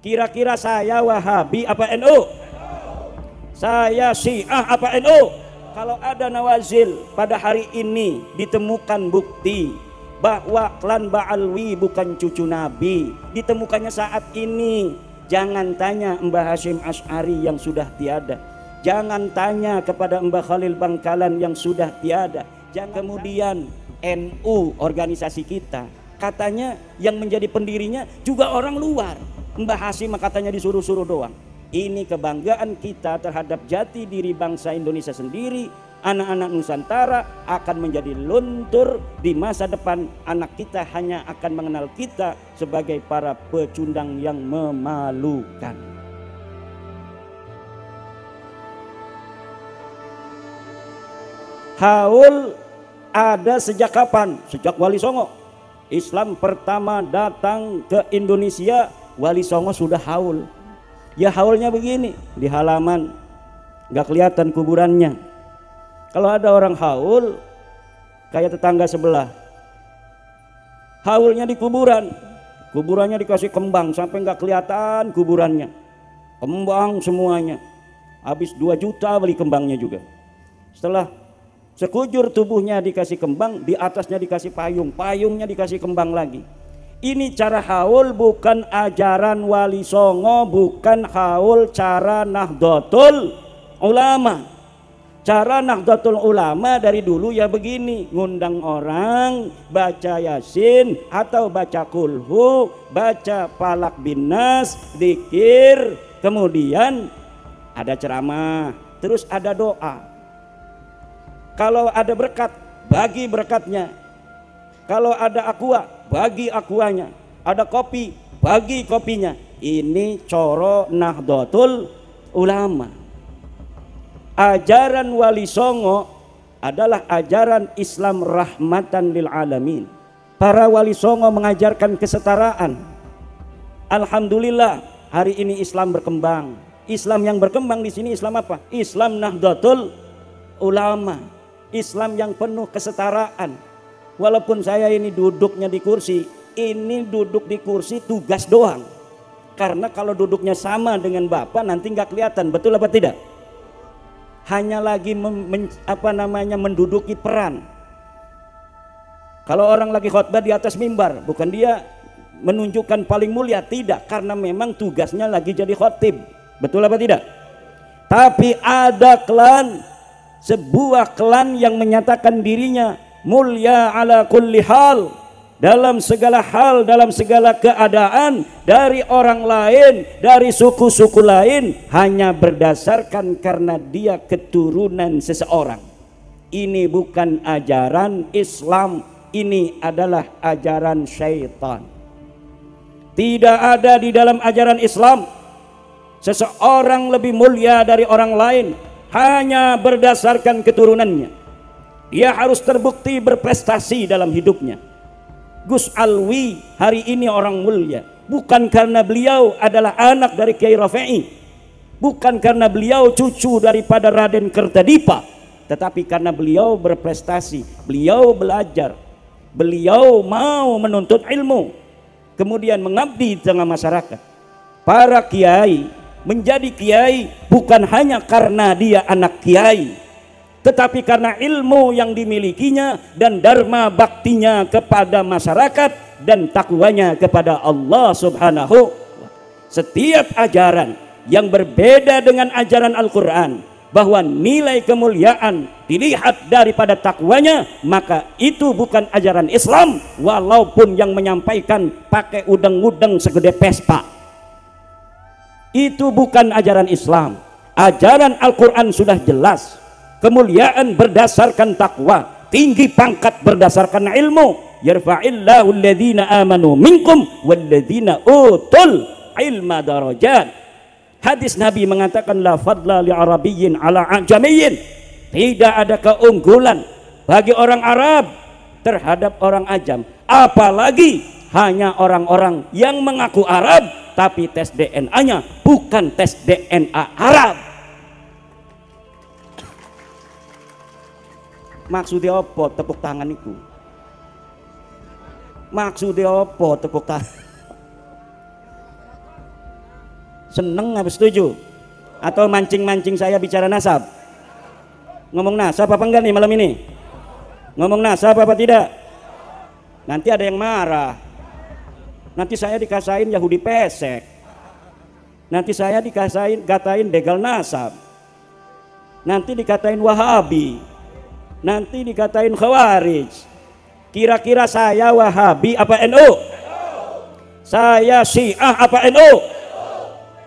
Kira-kira saya Wahabi apa NU? Saya Syiah apa NU? Kalau ada Nawazil pada hari ini ditemukan bukti bahwa klan Ba'alwi bukan cucu Nabi, ditemukannya saat ini, jangan tanya Mbah Hasyim Asy'ari yang sudah tiada, jangan tanya kepada Mbah Khalil Bangkalan yang sudah tiada, jangan kemudian NU organisasi kita katanya yang menjadi pendirinya juga orang luar. Mbah Hasyim katanya disuruh-suruh doang. Ini kebanggaan kita terhadap jati diri bangsa Indonesia sendiri. Anak-anak Nusantara akan menjadi luntur di masa depan. Anak kita hanya akan mengenal kita sebagai para pecundang yang memalukan. Haul ada sejak kapan? Sejak Wali Songo. Islam pertama datang ke Indonesia, Wali Songo sudah haul. Ya haulnya begini, di halaman nggak kelihatan kuburannya. Kalau ada orang haul kayak tetangga sebelah, haulnya di kuburan, kuburannya dikasih kembang sampai nggak kelihatan kuburannya, kembang semuanya. Habis 2 juta beli kembangnya juga. Setelah sekujur tubuhnya dikasih kembang, di atasnya dikasih payung, payungnya dikasih kembang lagi. Ini cara haul, bukan ajaran Wali Songo, bukan haul cara Nahdlatul Ulama. Cara Nahdlatul Ulama dari dulu ya begini, ngundang orang baca Yasin atau baca Kulhu, baca Falak bin Nas, dzikir, kemudian ada ceramah, terus ada doa. Kalau ada berkat, bagi berkatnya. Kalau ada aqua, bagi aquanya. Ada kopi, bagi kopinya. Ini coro Nahdlatul Ulama. Ajaran Wali Songo adalah ajaran Islam rahmatan lil alamin. Para Wali Songo mengajarkan kesetaraan. Alhamdulillah hari ini Islam berkembang. Islam yang berkembang di sini Islam apa? Islam Nahdlatul Ulama. Islam yang penuh kesetaraan. Walaupun saya ini duduknya di kursi, ini duduk di kursi tugas doang. Karena kalau duduknya sama dengan Bapak nanti nggak kelihatan, betul apa tidak? Hanya lagi menduduki peran. Kalau orang lagi khotbah di atas mimbar, bukan dia menunjukkan paling mulia, tidak, karena memang tugasnya lagi jadi khotib, betul apa tidak? Tapi ada klan, sebuah klan yang menyatakan dirinya mulia ala kulli hal, dalam segala hal, dalam segala keadaan, dari orang lain, dari suku-suku lain, hanya berdasarkan karena dia keturunan seseorang. Ini bukan ajaran Islam, ini adalah ajaran syaitan. Tidak ada di dalam ajaran Islam seseorang lebih mulia dari orang lain hanya berdasarkan keturunannya. Dia harus terbukti berprestasi dalam hidupnya. Gus Alwi hari ini orang mulia, bukan karena beliau adalah anak dari Kiai Rafi'i, bukan karena beliau cucu daripada Raden Kertadipa, tetapi karena beliau berprestasi, beliau belajar, beliau mau menuntut ilmu, kemudian mengabdi di tengah masyarakat. Para kiai menjadi kiai bukan hanya karena dia anak kiai, tetapi karena ilmu yang dimilikinya dan dharma baktinya kepada masyarakat dan takwanya kepada Allah Subhanahu. Setiap ajaran yang berbeda dengan ajaran Al-Quran, bahwa nilai kemuliaan dilihat daripada takwanya, maka itu bukan ajaran Islam, walaupun yang menyampaikan pakai udeng-udeng segede Vespa. Itu bukan ajaran Islam. Ajaran Al-Quran sudah jelas. Kemuliaan berdasarkan takwa, tinggi pangkat berdasarkan ilmu. Yarfa'illahu alladhina amanu minkum walladhina utul ilma darajat. Hadis Nabi mengatakan la fadla li arabiyyin ala ajamiyyin. Tidak ada keunggulan bagi orang Arab terhadap orang ajam, apalagi hanya orang-orang yang mengaku Arab tapi tes DNA-nya bukan tes DNA Arab. Maksudnya apa tepuk tangan itu? Maksudnya apa tepuk tangan? Seneng apa setuju? Atau mancing-mancing saya bicara nasab? Ngomong nasab apa enggak nih malam ini? Ngomong nasab apa tidak? Nanti ada yang marah. Nanti saya dikasain Yahudi pesek. Nanti saya katain begal nasab. Nanti dikatain Wahabi. Nanti dikatain Khawarij. Kira-kira saya Wahabi apa NU? Saya Syiah apa NU?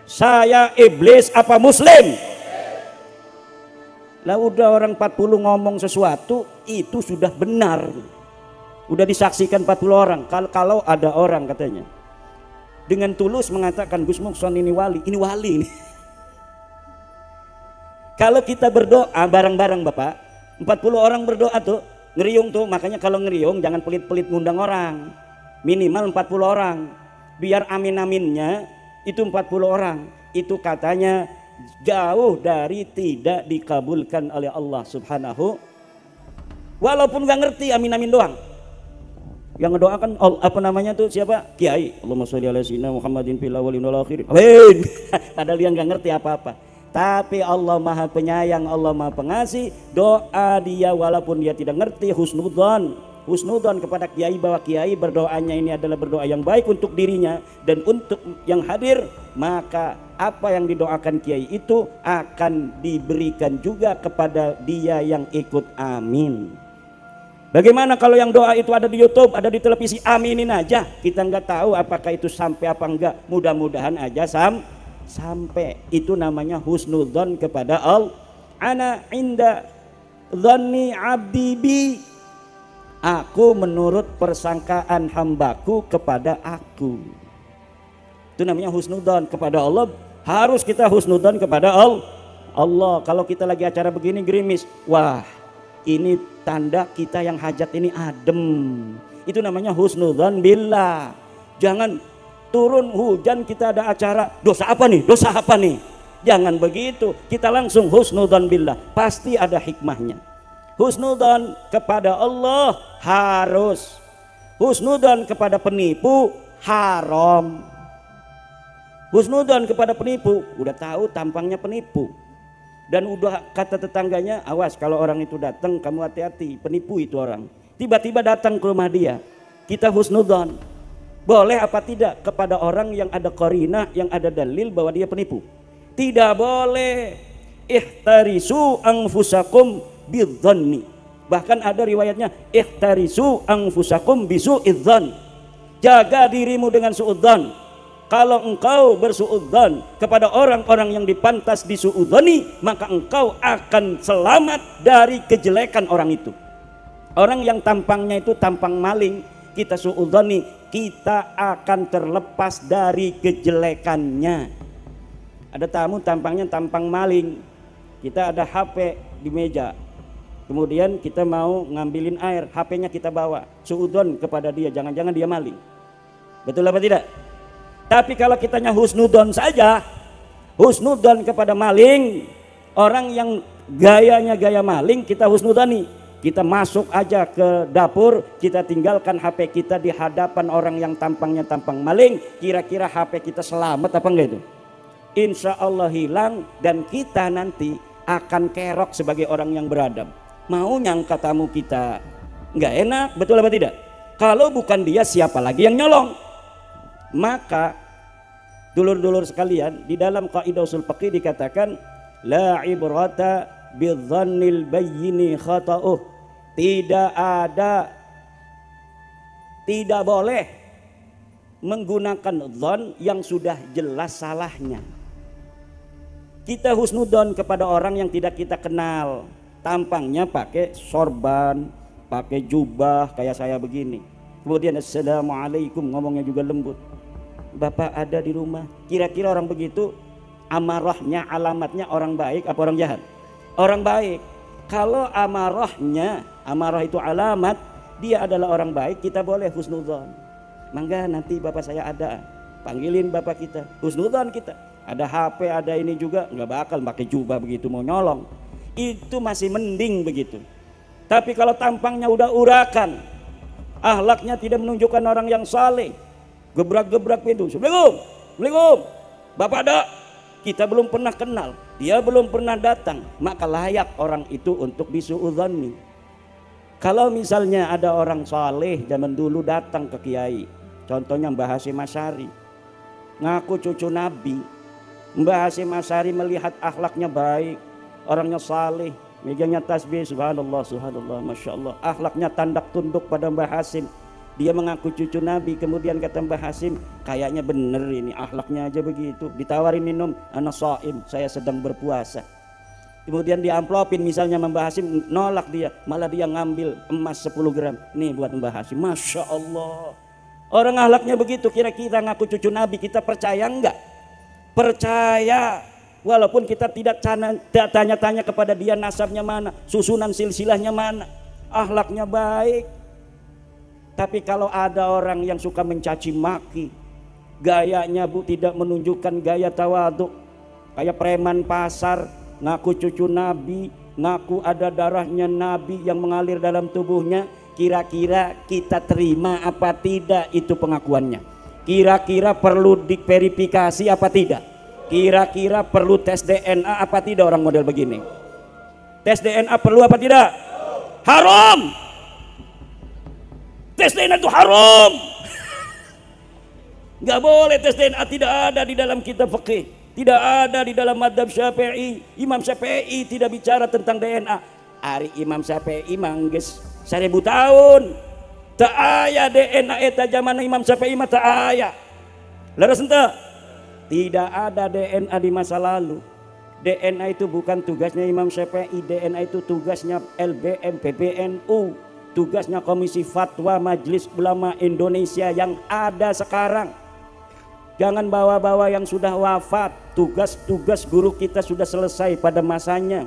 Saya iblis apa Muslim? Lah udah orang 40 ngomong sesuatu itu sudah benar. Udah disaksikan 40 orang. Kalau ada orang katanya dengan tulus mengatakan Gus Mukson ini wali ini. Kalau kita berdoa bareng-bareng Bapak, 40 orang berdoa tuh, ngeriung tuh, makanya kalau ngeriung jangan pelit-pelit ngundang orang. Minimal 40 orang. Biar amin-aminnya itu 40 orang. Itu katanya jauh dari tidak dikabulkan oleh Allah Subhanahu. Walaupun gak ngerti amin-amin doang. Yang ngedoakan apa namanya tuh siapa? Kiai. Allahumma sholli ala sayyidina Muhammadin fil awwalin wal akhirin. Amin. Padahal dia nggak ngerti apa-apa. Tapi Allah Maha Penyayang, Allah Maha Pengasih. Doa dia walaupun dia tidak ngerti, husnudzon kepada kiai bahwa kiai berdoanya ini adalah berdoa yang baik untuk dirinya dan untuk yang hadir, maka apa yang didoakan kiai itu akan diberikan juga kepada dia yang ikut. Amin. Bagaimana kalau yang doa itu ada di YouTube, ada di televisi, aminin aja. Kita nggak tahu apakah itu sampai apa enggak. Mudah-mudahan aja sampai. Itu namanya husnudzon kepada Allah. Ana inda dzanni abdi bi. Aku menurut persangkaan hambaku kepada aku. Itu namanya husnudzon kepada Allah. Harus kita husnudzon kepada Allah. Kalau kita lagi acara begini gerimis, wah ini tanda kita yang hajat ini adem. Itu namanya husnudzon billah. Jangan turun hujan kita ada acara, dosa apa nih? Jangan begitu. Kita langsung husnudzon billah. Pasti ada hikmahnya. Husnudzon kepada Allah harus. Husnudzon kepada penipu haram. Husnudzon kepada penipu, udah tahu tampangnya penipu. Dan udah kata tetangganya, awas kalau orang itu datang kamu hati-hati, penipu itu orang. Tiba-tiba datang ke rumah dia, kita husnudzon. Boleh apa tidak kepada orang yang ada qarinah, yang ada dalil bahwa dia penipu? Tidak boleh. Ihtarisu anfusakum bidzanni. Bahkan ada riwayatnya ihtarisu anfusakum bisu'idzan. Jaga dirimu dengan suudzan. Kalau engkau bersuudzon kepada orang-orang yang dipantas disuudzoni, maka engkau akan selamat dari kejelekan orang itu. Orang yang tampangnya itu tampang maling, kita suudzoni, kita akan terlepas dari kejelekannya. Ada tamu tampangnya tampang maling, kita ada HP di meja, kemudian kita mau ngambilin air, HP-nya kita bawa, suudzon kepada dia, jangan-jangan dia maling. Betul apa tidak? Tapi kalau kitanya husnudzon saja, husnudzon kepada maling, orang yang gayanya gaya maling kita husnudzoni. Kita masuk aja ke dapur, kita tinggalkan HP kita di hadapan orang yang tampangnya tampang maling, kira-kira HP kita selamat apa enggak itu? Insya Allah hilang dan kita nanti akan kerok sebagai orang yang beradab. Mau nyangka tamu kita nggak enak, betul apa tidak? Kalau bukan dia siapa lagi yang nyolong? Maka dulur-dulur sekalian, di dalam kaidah usul fiqih dikatakan la ibrata bidzannil bayyini khata'uh. Tidak boleh menggunakan dzan yang sudah jelas salahnya. Kita husnudzon kepada orang yang tidak kita kenal, tampangnya pakai sorban, pakai jubah kayak saya begini, kemudian assalamualaikum ngomongnya juga lembut, Bapak ada di rumah. Kira-kira orang begitu amarahnya, alamatnya orang baik apa orang jahat? Orang baik. Kalau amarahnya, amarah itu alamat, dia adalah orang baik, kita boleh husnudzon. Mangga nanti bapak saya ada, panggilin bapak kita, husnudzon kita. Ada HP, ada ini juga, nggak bakal pakai jubah begitu mau nyolong. Itu masih mending begitu. Tapi kalau tampangnya udah urakan, akhlaknya tidak menunjukkan orang yang saleh, gebrak-gebrak pintu, Assalamualaikum, Assalamualaikum, Bapak ada, kita belum pernah kenal, dia belum pernah datang, maka layak orang itu untuk disuudzoni. Kalau misalnya ada orang saleh zaman dulu datang ke kiai, contohnya Mbah Hasyim Asy'ari, ngaku cucu Nabi. Mbah Hasyim Asy'ari melihat akhlaknya baik, orangnya saleh, megangnya tasbih, subhanallah, subhanallah, masya Allah, akhlaknya tandak tunduk pada Mbah Hasyim. Dia mengaku cucu Nabi, kemudian kata Mbah Hasyim, kayaknya bener ini, akhlaknya aja begitu. Ditawarin minum, ana shaim, saya sedang berpuasa. Kemudian diamplopin misalnya Mbah Hasyim, nolak dia, malah dia ngambil emas 10 gram. Nih buat Mbah Hasyim, masya Allah. Orang akhlaknya begitu, kira-kira ngaku cucu Nabi, kita percaya enggak? Percaya. Walaupun kita tidak tanya-tanya kepada dia nasabnya mana, susunan silsilahnya mana, akhlaknya baik. Tapi kalau ada orang yang suka mencaci maki, gayanya tidak menunjukkan gaya tawadhu, kayak preman pasar, ngaku cucu Nabi, ngaku ada darahnya Nabi yang mengalir dalam tubuhnya, kira-kira kita terima apa tidak itu pengakuannya? Kira-kira perlu diverifikasi apa tidak? Kira-kira perlu tes DNA apa tidak orang model begini? Tes DNA perlu apa tidak? Haram. Tes DNA itu haram. Nggak boleh tes DNA, tidak ada di dalam kitab fikih, tidak ada di dalam madhab Syafi'i. Imam Syafi'i tidak bicara tentang DNA. Ari Imam Syafi'i mangges 1000 tahun. Tak aya DNA eta zaman Imam Syafi'i mah tak aya. Leres ente? Tidak ada DNA di masa lalu. DNA itu bukan tugasnya Imam Syafi'i, DNA itu tugasnya LBM PBNU. Tugasnya Komisi Fatwa Majelis Ulama Indonesia yang ada sekarang. Jangan bawa-bawa yang sudah wafat. Tugas-tugas guru kita sudah selesai pada masanya.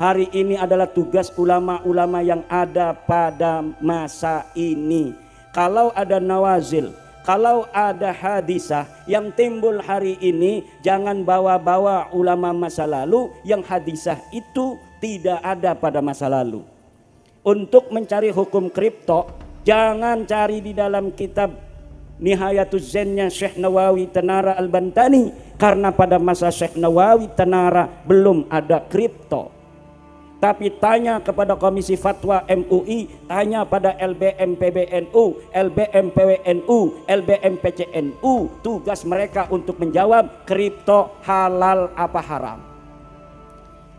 Hari ini adalah tugas ulama-ulama yang ada pada masa ini. Kalau ada nawazil, kalau ada hadisah yang timbul hari ini, jangan bawa-bawa ulama masa lalu yang hadisah itu tidak ada pada masa lalu. Untuk mencari hukum kripto, jangan cari di dalam kitab Nihayatuz Zennya Syekh Nawawi Tanara Al-Bantani, karena pada masa Syekh Nawawi Tanara belum ada kripto. Tapi tanya kepada Komisi Fatwa MUI, tanya pada LBM PBNU, LBM PWNU, LBM PCNU, tugas mereka untuk menjawab kripto halal apa haram.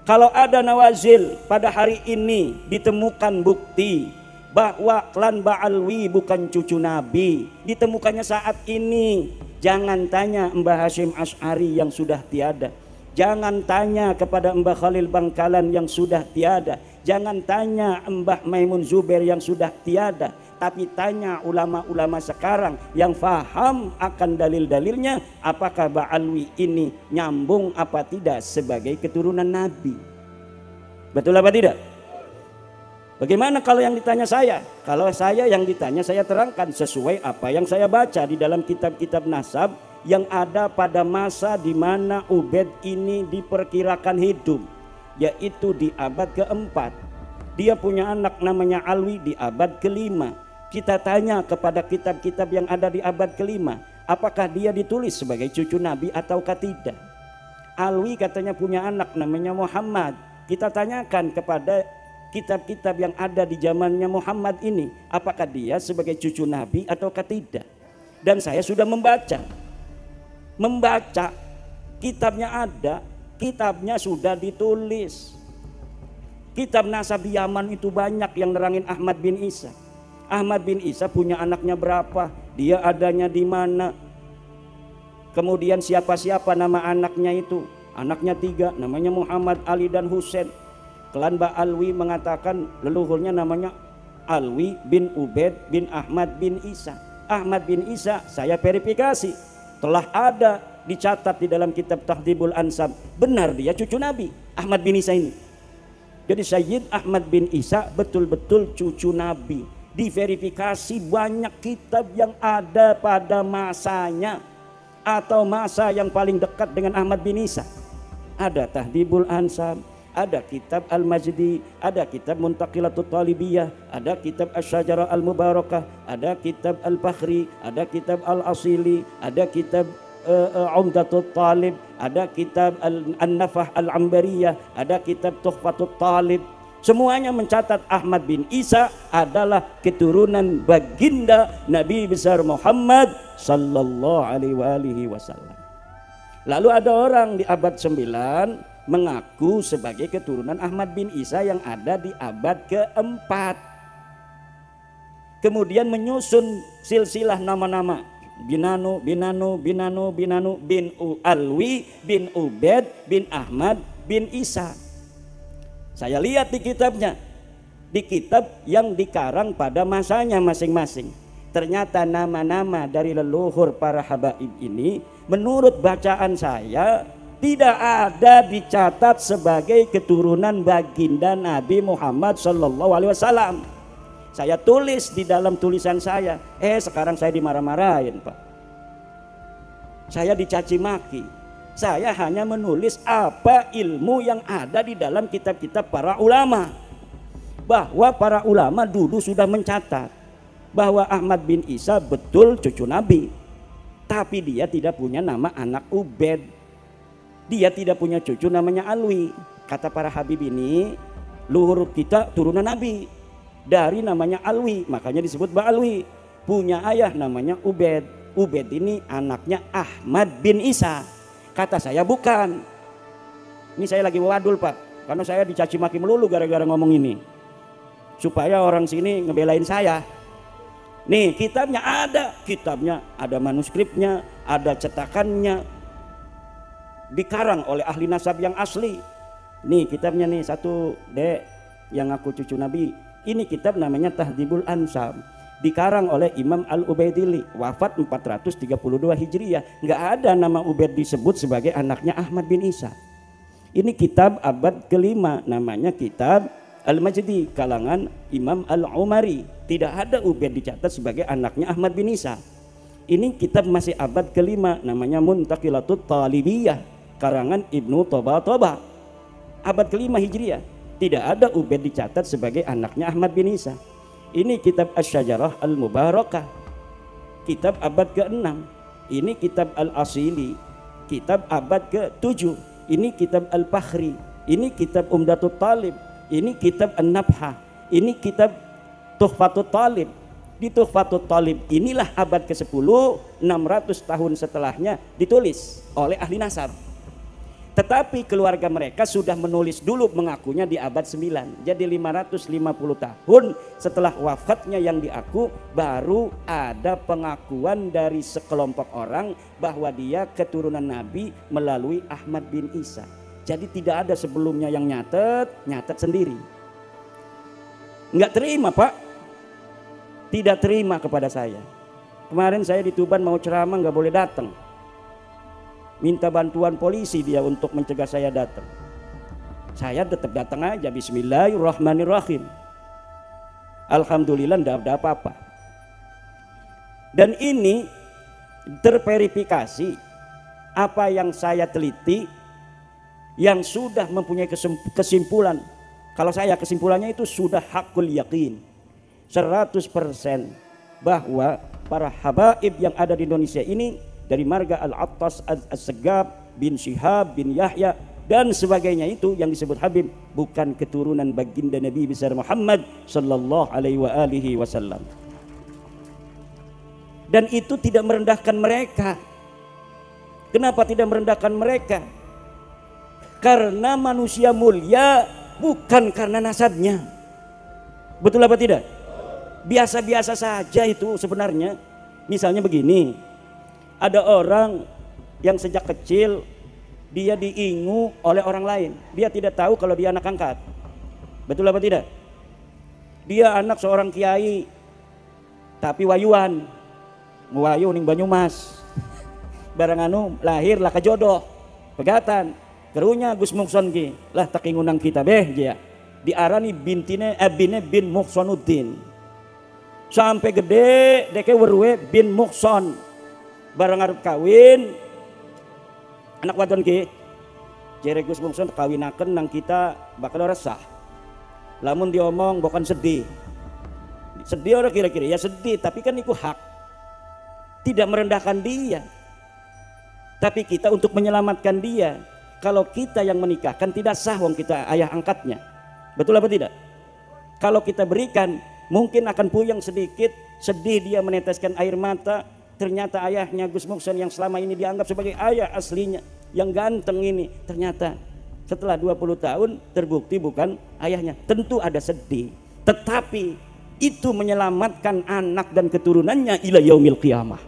Kalau ada nawazil pada hari ini ditemukan bukti bahwa klan Ba'alwi bukan cucu Nabi, ditemukannya saat ini, jangan tanya Mbah Hasyim Asy'ari yang sudah tiada, jangan tanya kepada Mbah Khalil Bangkalan yang sudah tiada, jangan tanya Mbah Maimun Zubair yang sudah tiada, tapi tanya ulama-ulama sekarang yang faham akan dalil-dalilnya, apakah Ba'alwi ini nyambung apa tidak sebagai keturunan Nabi. Betul apa tidak? Bagaimana kalau yang ditanya saya? Kalau saya yang ditanya, saya terangkan sesuai apa yang saya baca di dalam kitab-kitab nasab yang ada pada masa di mana Ubaid ini diperkirakan hidup, yaitu di abad keempat. Dia punya anak namanya Alwi di abad kelima. Kita tanya kepada kitab-kitab yang ada di abad kelima, apakah dia ditulis sebagai cucu Nabi ataukah tidak? Alwi katanya punya anak namanya Muhammad. Kita tanyakan kepada kitab-kitab yang ada di zamannya Muhammad ini, apakah dia sebagai cucu Nabi ataukah tidak? Dan saya sudah membaca kitabnya ada, kitabnya sudah ditulis. Kitab nasab Yaman itu banyak yang nerangin Ahmad bin Isa. Ahmad bin Isa punya anaknya berapa, dia adanya di mana, kemudian siapa-siapa nama anaknya itu. Anaknya 3, namanya Muhammad, Ali dan Husain. Klan Ba'alwi mengatakan leluhurnya namanya Alwi bin Ubaid bin Ahmad bin Isa. Ahmad bin Isa saya verifikasi, telah ada dicatat di dalam kitab Tahdhibul Ansab, benar dia cucu Nabi Ahmad bin Isa ini. Jadi Sayyid Ahmad bin Isa betul-betul cucu Nabi. Diverifikasi banyak kitab yang ada pada masanya atau masa yang paling dekat dengan Ahmad bin Isa. Ada Tahdhibul Ansab, ada kitab Al-Majdi, ada kitab Muntaqilatut Talibiyah, ada kitab Asy-Syajarah Al-Mubarakah, ada kitab Al-Fakhri, ada kitab Al-Asili, ada kitab Umdatul Talib, ada kitab An-Nafah Al-Ambariyah, ada kitab Tuhfatul Talib. Semuanya mencatat Ahmad bin Isa adalah keturunan baginda Nabi besar Muhammad sallallahu alaihi wasallam. Lalu ada orang di abad 9 mengaku sebagai keturunan Ahmad bin Isa yang ada di abad keempat. Kemudian menyusun silsilah nama-nama Binanu, bin Alwi, bin Ubed, bin Ahmad, bin Isa. Saya lihat di kitabnya, di kitab yang dikarang pada masanya masing-masing. Ternyata nama-nama dari leluhur para habaib ini menurut bacaan saya tidak ada dicatat sebagai keturunan baginda Nabi Muhammad sallallahu alaihi wasallam. Saya tulis di dalam tulisan saya, sekarang saya dimarah-marahin, Pak. Saya dicaci maki. Saya hanya menulis apa ilmu yang ada di dalam kitab-kitab para ulama. Bahwa para ulama dulu sudah mencatat bahwa Ahmad bin Isa betul cucu Nabi. Tapi dia tidak punya nama anak Ubed. Dia tidak punya cucu namanya Alwi. Kata para habib ini, luhur kita turunan Nabi. Dari namanya Alwi, makanya disebut Ba'alwi. Punya ayah namanya Ubed. Ubed ini anaknya Ahmad bin Isa. Kata saya bukan. Ini saya lagi wadul, Pak. Karena saya dicaci maki melulu gara-gara ngomong ini. Supaya orang sini ngebelain saya. Nih kitabnya ada manuskripnya, ada cetakannya. Dikarang oleh ahli nasab yang asli. Nih kitabnya nih satu, Dek, yang aku cucu Nabi. Ini kitab namanya Tahdhibul Ansab. Dikarang oleh Imam Al-Ubaidili, wafat 432 Hijriah. Nggak ada nama Ubaid disebut sebagai anaknya Ahmad bin Isa. Ini kitab abad kelima, namanya kitab Al-Majdi, kalangan Imam Al-Umari. Tidak ada Ubaid dicatat sebagai anaknya Ahmad bin Isa. Ini kitab masih abad kelima, namanya Muntaqilatut Talibiyah, karangan Ibnu Toba. Abad kelima Hijriah. Tidak ada Ubaid dicatat sebagai anaknya Ahmad bin Isa. Ini kitab Asy-Syajarah Al-Mubarakah, kitab abad ke-6. Ini kitab Al-Asili, kitab abad ke-7. Ini kitab Al-Fakhri, ini kitab Umdatul Talib, ini kitab An-Nabhah, ini kitab Tuhfatul Talib. Di Tuhfatul Talib inilah abad ke-10, 600 tahun setelahnya ditulis oleh ahli nasab. Tetapi keluarga mereka sudah menulis dulu mengakunya di abad 9. Jadi 550 tahun setelah wafatnya yang diaku, baru ada pengakuan dari sekelompok orang bahwa dia keturunan Nabi melalui Ahmad bin Isa. Jadi tidak ada sebelumnya yang nyatet sendiri. Enggak terima, Pak. Tidak terima kepada saya. Kemarin saya di Tuban mau ceramah, nggak boleh datang. Minta bantuan polisi dia untuk mencegah saya datang. Saya tetap datang aja, bismillahirrahmanirrahim. Alhamdulillah tidak ada apa-apa. Dan ini terverifikasi apa yang saya teliti, yang sudah mempunyai kesimpulan. Kalau saya kesimpulannya itu sudah hakul yakin 100% bahwa para habaib yang ada di Indonesia ini dari marga Al-Attas, As-Segab, bin Syihab, bin Yahya dan sebagainya itu yang disebut Habib bukan keturunan baginda Nabi besar Muhammad sallallahu alaihi wasallam. Dan itu tidak merendahkan mereka. Kenapa tidak merendahkan mereka? Karena manusia mulia bukan karena nasabnya. Betul apa tidak? Biasa-biasa saja itu sebenarnya. Misalnya begini. Ada orang yang sejak kecil dia diingu oleh orang lain. Dia tidak tahu kalau dia anak angkat. Betul apa tidak? Dia anak seorang kiai tapi wayuan. Wayu ning Banyumas. Barang anu lahir lah kejodoh. Pegatan. Kerunya Gus Mukson ki. Lah takingunang kita dia. Diarani bintine abine bin Muksonuddin. Sampai gede deke werwe bin Mukson. Barang arep kawin anak wadon ki jere Gus Mukson kawinaken nang kita bakal resah. Lamun diomong bukan sedih orang kira-kira ya sedih, tapi kan itu hak, tidak merendahkan dia. Tapi kita untuk menyelamatkan dia. Kalau kita yang menikahkan tidak sah, wong kita ayah angkatnya. Betul apa tidak? Kalau kita berikan, mungkin akan puyeng sedikit, sedih dia meneteskan air mata. Ternyata ayahnya Gus Mukson yang selama ini dianggap sebagai ayah aslinya, yang ganteng ini, ternyata setelah 20 tahun terbukti bukan ayahnya. Tentu ada sedih. Tetapi itu menyelamatkan anak dan keturunannya ila yaumil qiyamah.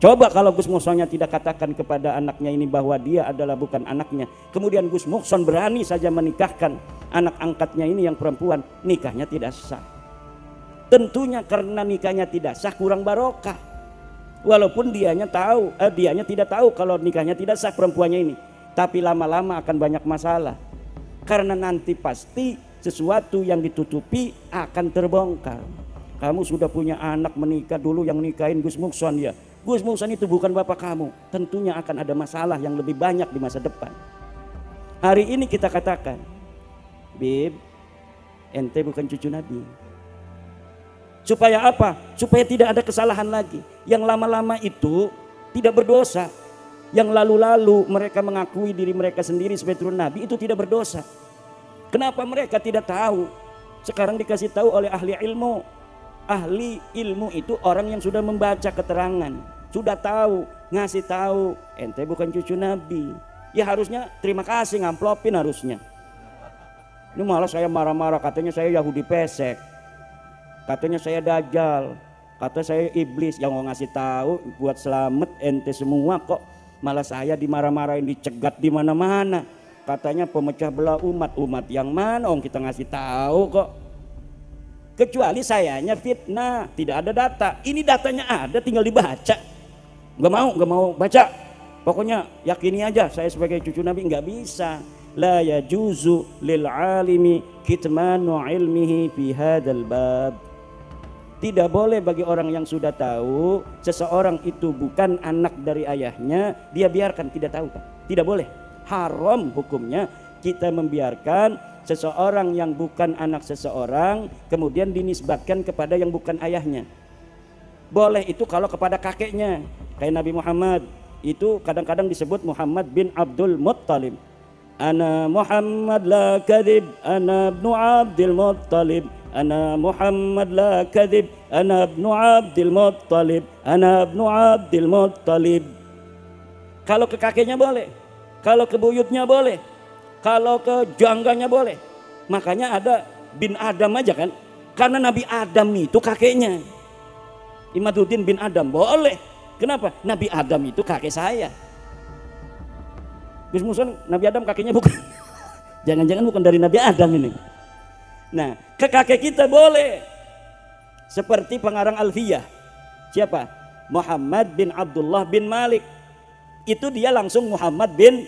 Coba kalau Gus Muksonnya tidak katakan kepada anaknya ini bahwa dia adalah bukan anaknya, kemudian Gus Mukson berani saja menikahkan anak angkatnya ini yang perempuan, nikahnya tidak sah. Tentunya karena nikahnya tidak sah kurang barokah. Walaupun dianya tidak tahu kalau nikahnya tidak sah perempuannya ini, tapi lama-lama akan banyak masalah. Karena nanti pasti sesuatu yang ditutupi akan terbongkar. Kamu sudah punya anak menikah, dulu yang nikahin Gus Mukson ya. Gus Mukson itu bukan bapak kamu. Tentunya akan ada masalah yang lebih banyak di masa depan. Hari ini kita katakan, Bib, ente bukan cucu Nabi. Supaya apa? Supaya tidak ada kesalahan lagi. Yang lama-lama itu tidak berdosa. Yang lalu-lalu mereka mengakui diri mereka sendiri sebagai turun Nabi itu tidak berdosa. Kenapa mereka tidak tahu? Sekarang dikasih tahu oleh ahli ilmu. Ahli ilmu itu orang yang sudah membaca keterangan, sudah tahu, ngasih tahu, ente bukan cucu Nabi. Ya harusnya terima kasih, ngamplopin harusnya. Ini malah saya marah-marah, katanya saya Yahudi pesek, katanya saya dajjal, kata saya iblis. Yang mau ngasih tahu buat selamat ente semua kok. Malah saya dimarah-marahin, dicegat di mana-mana. Katanya pemecah belah umat yang mana? Kita ngasih tahu kok. Kecuali sayanya fitnah, tidak ada data. Ini datanya ada, tinggal dibaca. Gak mau baca. Pokoknya yakini aja saya sebagai cucu Nabi. Nggak bisa. La yajuzu lil alimi kitmanu ilmihi fi hadzal bab. Tidak boleh bagi orang yang sudah tahu seseorang itu bukan anak dari ayahnya, dia biarkan tidak tahu, Pak. Tidak boleh. Haram hukumnya kita membiarkan seseorang yang bukan anak seseorang kemudian dinisbatkan kepada yang bukan ayahnya. Boleh itu kalau kepada kakeknya, kayak Nabi Muhammad itu kadang-kadang disebut Muhammad bin Abdul Muttalib. Ana Muhammad la kadhib, ana ibnu Abdul Muttalib. Ana Muhammad la kadhib, ana ibnu Abdul Muttalib. Ana ibnu Abdul Muttalib. Kalau ke kakeknya boleh, kalau ke buyutnya boleh, kalau ke jangganya boleh. Makanya ada bin Adam aja kan. Karena Nabi Adam itu kakeknya. Imaduddin bin Adam boleh. Kenapa? Nabi Adam itu kakek saya. Gus Muson Nabi Adam kakeknya bukan. Jangan-jangan bukan dari Nabi Adam ini. Nah, ke kakek kita boleh. Seperti pengarang Alfiyah. Siapa? Muhammad bin Abdullah bin Malik. Itu dia langsung Muhammad bin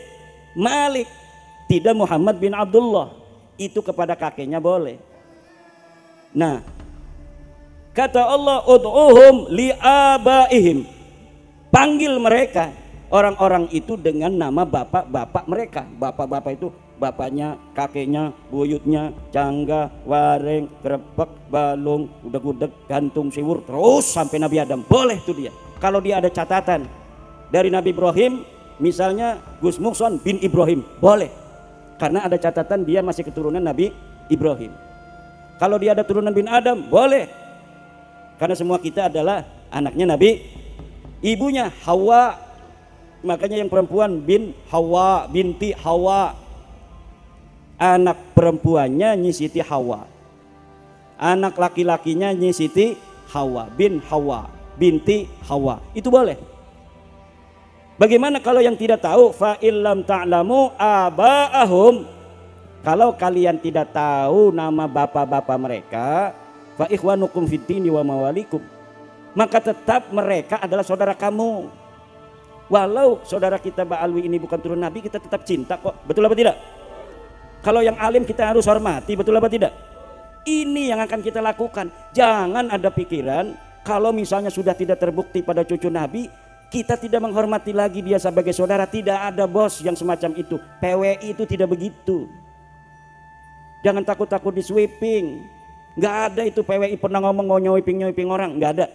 Malik, tidak Muhammad bin Abdullah. Itu kepada kakeknya boleh. Nah, kata Allah, ud'uhum li'abaihim. Panggil mereka, orang-orang itu dengan nama bapak-bapak mereka. Bapak-bapak itu bapaknya, kakeknya, buyutnya, cangga, wareng, krepek, balung, udeg-udeg, gantung, siwur, terus sampai Nabi Adam. Boleh tuh dia. Kalau dia ada catatan dari Nabi Ibrahim, misalnya Gus Mukson bin Ibrahim, boleh. Karena ada catatan dia masih keturunan Nabi Ibrahim. Kalau dia ada turunan bin Adam, boleh. Karena semua kita adalah anaknya Nabi. Ibunya Hawa, makanya yang perempuan bin Hawa, binti Hawa. Anak perempuannya Nyi Siti Hawa. Anak laki-lakinya Nyi Siti Hawa, bin Hawa, binti Hawa. Itu boleh. Bagaimana kalau yang tidak tahu? Fa illam ta'lamu aba'ahum. Kalau kalian tidak tahu nama bapak-bapak mereka, fa ikhwanukum fiddini wa mawalikum. Maka tetap mereka adalah saudara kamu. Walau saudara kita Mbak Alwi ini bukan turun Nabi, kita tetap cinta kok. Betul apa tidak? Kalau yang alim kita harus hormati, betul apa tidak? Ini yang akan kita lakukan. Jangan ada pikiran kalau misalnya sudah tidak terbukti pada cucu Nabi, kita tidak menghormati lagi dia sebagai saudara. Tidak ada bos yang semacam itu. PWI itu tidak begitu. Jangan takut-takut di sweeping. Nggak ada itu PWI pernah ngomong mau nyweeping orang. Nggak ada.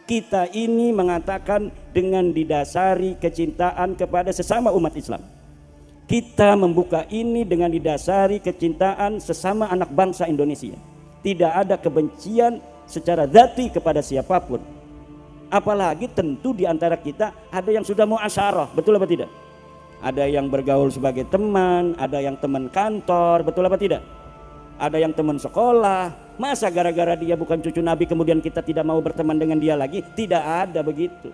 Kita ini mengatakan dengan didasari kecintaan kepada sesama umat Islam. Kita membuka ini dengan didasari kecintaan sesama anak bangsa Indonesia. Tidak ada kebencian secara dzati kepada siapapun. Apalagi tentu di antara kita ada yang sudah muasyarah, betul apa tidak? Ada yang bergaul sebagai teman, ada yang teman kantor, betul apa tidak? Ada yang teman sekolah. Masa gara-gara dia bukan cucu Nabi kemudian kita tidak mau berteman dengan dia lagi? Tidak ada begitu.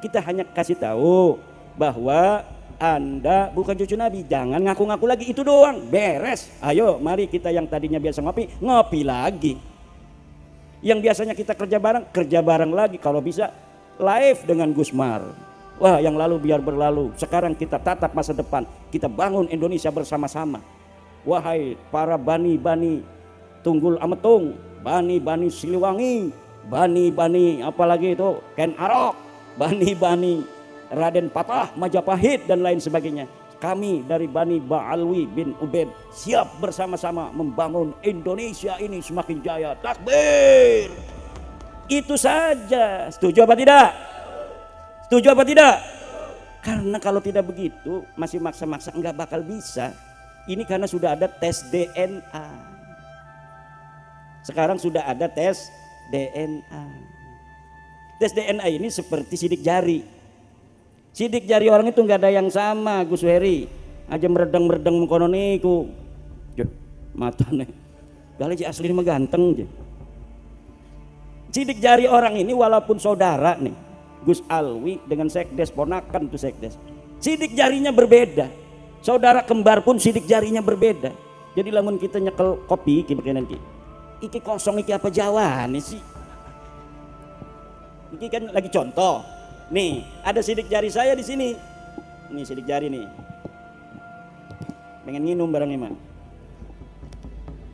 Kita hanya kasih tahu bahwa Anda bukan cucu Nabi, jangan ngaku-ngaku lagi, itu doang, beres. Ayo mari kita yang tadinya biasa ngopi, ngopi lagi. Yang biasanya kita kerja bareng lagi, kalau bisa live dengan Gusmar. Wah, yang lalu biar berlalu, sekarang kita tatap masa depan, kita bangun Indonesia bersama-sama. Wahai para bani-bani Tunggul Ametung, bani-bani Siliwangi, bani-bani apalagi itu Ken Arok, bani-bani Raden Patah, Majapahit dan lain sebagainya. Kami dari Bani Ba'alwi bin Ubaid siap bersama-sama membangun Indonesia ini semakin jaya. Takbir. Itu saja. Setuju apa tidak? Setuju apa tidak? Karena kalau tidak begitu masih maksa-maksa enggak bakal bisa. Ini karena sudah ada tes DNA. Sekarang sudah ada tes DNA. Tes DNA ini seperti sidik jari. Sidik jari orang itu nggak ada yang sama, Gus Heri. Aja meredang-meredang mengkono niku. Joh, matane. Kali si asli mah ganteng je. Sidik jari orang ini walaupun saudara nih, Gus Alwi dengan Sekdes ponakan tuh Sekdes. Sidik jarinya berbeda. Saudara kembar pun sidik jarinya berbeda. Jadi lamun kita nyekel kopi iki nanti. Iki kosong iki apa jawane sih? Iki kan lagi contoh. Nih, ada sidik jari saya di sini. Nih sidik jari nih. Pengen minum barang iman.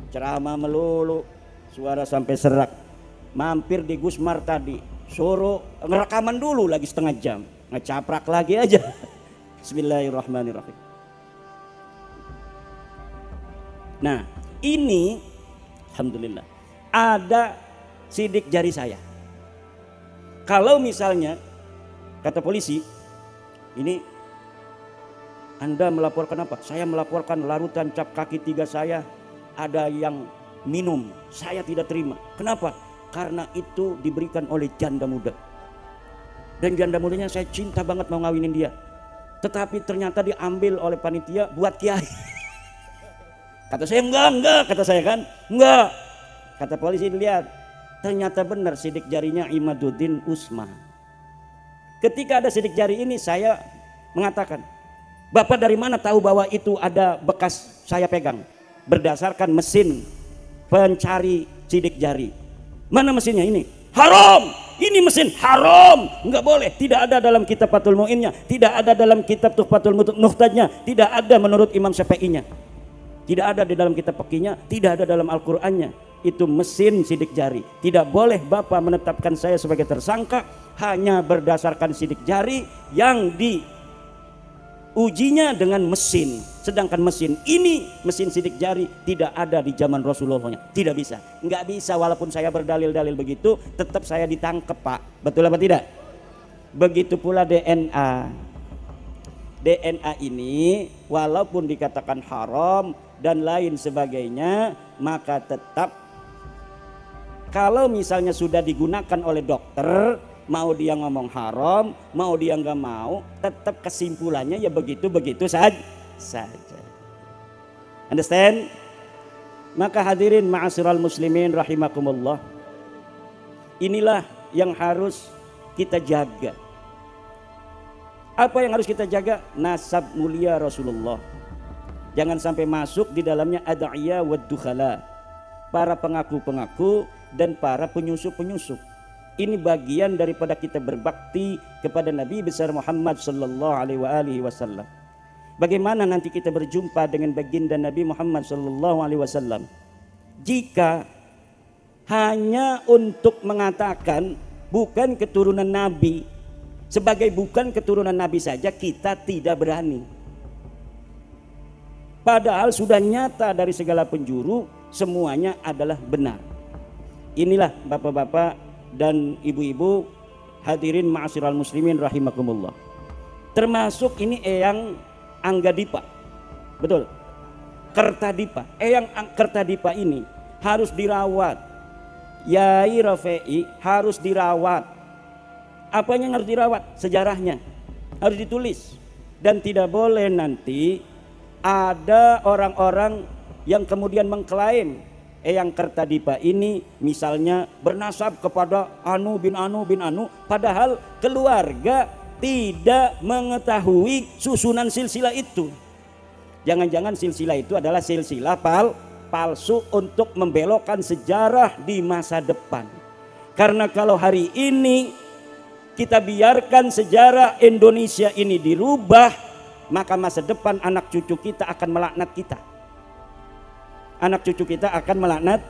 Ceramah melulu, suara sampai serak. Mampir di Gusmar tadi, suruh ngerekaman dulu lagi setengah jam. Ngecaprak lagi aja. Bismillahirrahmanirrahim. Nah, ini alhamdulillah ada sidik jari saya. Kalau misalnya kata polisi, ini Anda melaporkan apa? Saya melaporkan larutan cap kaki 3 saya ada yang minum. Saya tidak terima. Kenapa? Karena itu diberikan oleh janda muda. Dan janda mudanya saya cinta banget mau ngawinin dia. Tetapi ternyata diambil oleh panitia buat kiai. Kata saya enggak, kata saya kan. Enggak. Kata polisi dilihat. Ternyata benar sidik jarinya Imaduddin Usman. Ketika ada sidik jari ini saya mengatakan, Bapak dari mana tahu bahwa itu ada bekas saya pegang? Berdasarkan mesin pencari sidik jari. Mana mesinnya ini? Haram! Ini mesin haram! Enggak boleh. Tidak ada dalam kitab Fathul Mu'innya. Tidak ada dalam kitab Tuhfatul Muhtadnya. Tidak ada menurut Imam Syafi'inya. Tidak ada di dalam kitab Fiqihnya. Tidak ada dalam Al-Qur'annya. Itu mesin sidik jari. Tidak boleh Bapak menetapkan saya sebagai tersangka hanya berdasarkan sidik jari yang diujinya dengan mesin. Sedangkan mesin ini, mesin sidik jari tidak ada di zaman Rasulullah. Tidak bisa. Enggak bisa walaupun saya berdalil-dalil begitu, tetap saya ditangkap Pak. Betul apa tidak? Begitu pula DNA. DNA ini walaupun dikatakan haram dan lain sebagainya, maka tetap kalau misalnya sudah digunakan oleh dokter, mau dia ngomong haram, mau dia nggak mau, tetap kesimpulannya ya begitu-begitu saja. Understand? Maka hadirin ma'asyiral muslimin rahimakumullah. Inilah yang harus kita jaga. Apa yang harus kita jaga? Nasab mulia Rasulullah. Jangan sampai masuk di dalamnya ad'iyah wad dukhala. Para pengaku-pengaku dan para penyusup-penyusup. Ini bagian daripada kita berbakti kepada Nabi besar Muhammad sallallahu alaihi wasallam. Bagaimana nanti kita berjumpa dengan baginda Nabi Muhammad sallallahu alaihi wasallam jika hanya untuk mengatakan bukan keturunan Nabi, sebagai bukan keturunan Nabi saja kita tidak berani. Padahal sudah nyata dari segala penjuru semuanya adalah benar. Inilah bapak-bapak dan ibu-ibu Hadirin ma'asyiral muslimin rahimakumullah. Termasuk ini Eyang Anggadipa. Betul. Kertadipa. Eyang Kertadipa ini harus dirawat. Yai Rafi'i harus dirawat. Apanya yang harus dirawat? Sejarahnya harus ditulis. Dan tidak boleh nanti ada orang-orang yang kemudian mengklaim Eyang Kertadipa ini misalnya bernasab kepada Anu bin Anu bin Anu, padahal keluarga tidak mengetahui susunan silsilah itu. Jangan-jangan silsilah itu adalah silsilah palsu untuk membelokkan sejarah di masa depan. Karena kalau hari ini kita biarkan sejarah Indonesia ini dirubah, maka masa depan anak cucu kita akan melaknat kita. Anak cucu kita akan melaknat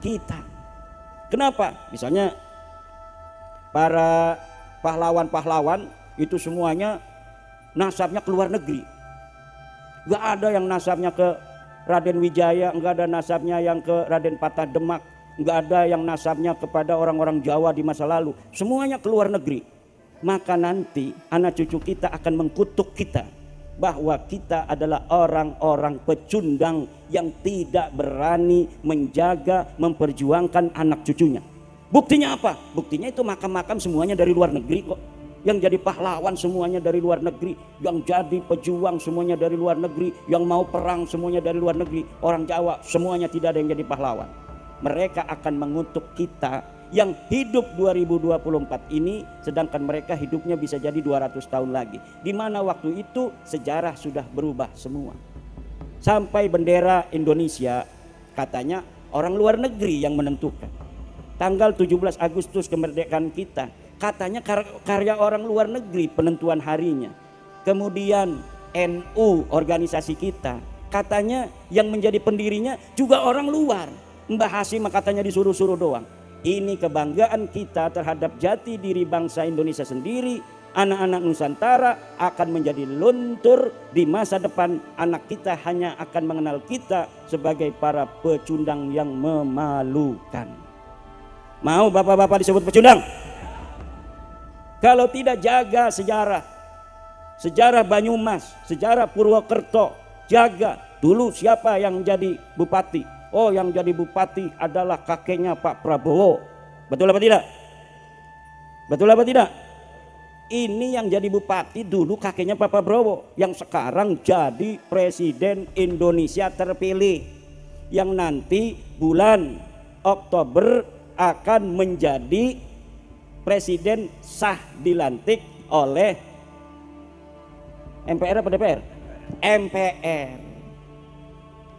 kita. Kenapa? Misalnya para pahlawan-pahlawan itu semuanya nasabnya ke luar negeri. Gak ada yang nasabnya ke Raden Wijaya, gak ada nasabnya yang ke Raden Patah Demak, gak ada yang nasabnya kepada orang-orang Jawa di masa lalu. Semuanya ke luar negeri. Maka nanti anak cucu kita akan mengkutuk kita bahwa kita adalah orang-orang pecundang yang tidak berani menjaga, memperjuangkan anak cucunya. Buktinya apa? Buktinya itu makam-makam semuanya dari luar negeri kok. Yang jadi pahlawan semuanya dari luar negeri, yang jadi pejuang semuanya dari luar negeri, yang mau perang semuanya dari luar negeri. Orang Jawa semuanya tidak ada yang jadi pahlawan. Mereka akan mengutuk kita yang hidup 2024 ini, sedangkan mereka hidupnya bisa jadi 200 tahun lagi. Di mana waktu itu sejarah sudah berubah semua. Sampai bendera Indonesia katanya orang luar negeri yang menentukan. Tanggal 17 Agustus kemerdekaan kita katanya karya orang luar negeri penentuan harinya. Kemudian NU organisasi kita katanya yang menjadi pendirinya juga orang luar. Mbah Hasim katanya disuruh-suruh doang. Ini kebanggaan kita terhadap jati diri bangsa Indonesia sendiri. Anak-anak Nusantara akan menjadi luntur di masa depan. Anak kita hanya akan mengenal kita sebagai para pecundang yang memalukan. Mau bapak-bapak disebut pecundang? Kalau tidak jaga sejarah Banyumas, sejarah Purwokerto, jaga dulu siapa yang jadi bupati. Oh, yang jadi bupati adalah kakeknya Pak Prabowo. Betul apa tidak? Betul apa tidak? Ini yang jadi bupati dulu kakeknya Pak Prabowo, yang sekarang jadi presiden Indonesia terpilih, yang nanti bulan Oktober akan menjadi presiden sah dilantik oleh MPR apa DPR? MPR.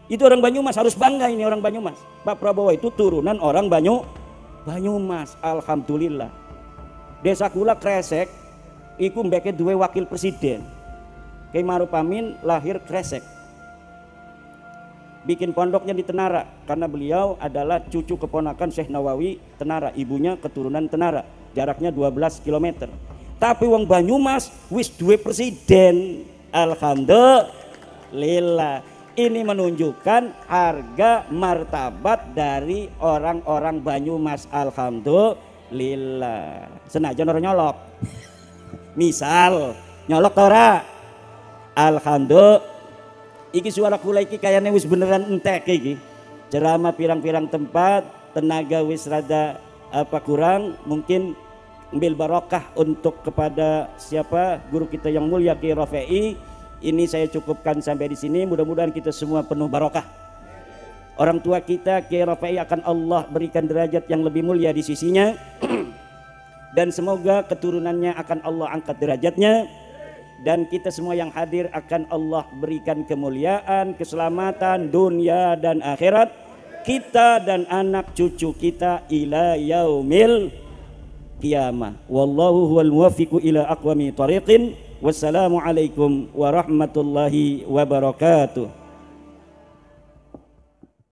Itu orang Banyumas, harus bangga ini orang Banyumas. Pak Prabowo itu turunan orang Banyumas, alhamdulillah. Desa kula Kresek iku mbeke duwe wakil presiden. Kiai Maruf Amin lahir Kresek. Bikin pondoknya di Tenara karena beliau adalah cucu keponakan Syekh Nawawi Tenara, ibunya keturunan Tenara. Jaraknya 12 km. Tapi wong Banyumas wis duwe presiden. Alhamdulillah. Ini menunjukkan harga martabat dari orang-orang Banyumas. Alhamdulillah. Senajan orang nyolok. Misal nyolok tora. Alhamdulillah. Iki suara kula iki kayaknya wis beneran entek iki. Ceramah pirang-pirang tempat, tenaga wis rada apa kurang, mungkin ambil barokah untuk kepada siapa guru kita yang mulia Kiai Rafi'i. Ini saya cukupkan sampai di sini. Mudah-mudahan kita semua penuh barokah. Orang tua kita Kiai Rafi'i akan Allah berikan derajat yang lebih mulia di sisinya. Dan semoga keturunannya akan Allah angkat derajatnya. Dan kita semua yang hadir akan Allah berikan kemuliaan, keselamatan dunia dan akhirat. Kita dan anak cucu kita ila yaumil qiyamah. Wallahu huwal muwaffiqu ila aqwami thariqin. Wassalamualaikum warahmatullahi wabarakatuh.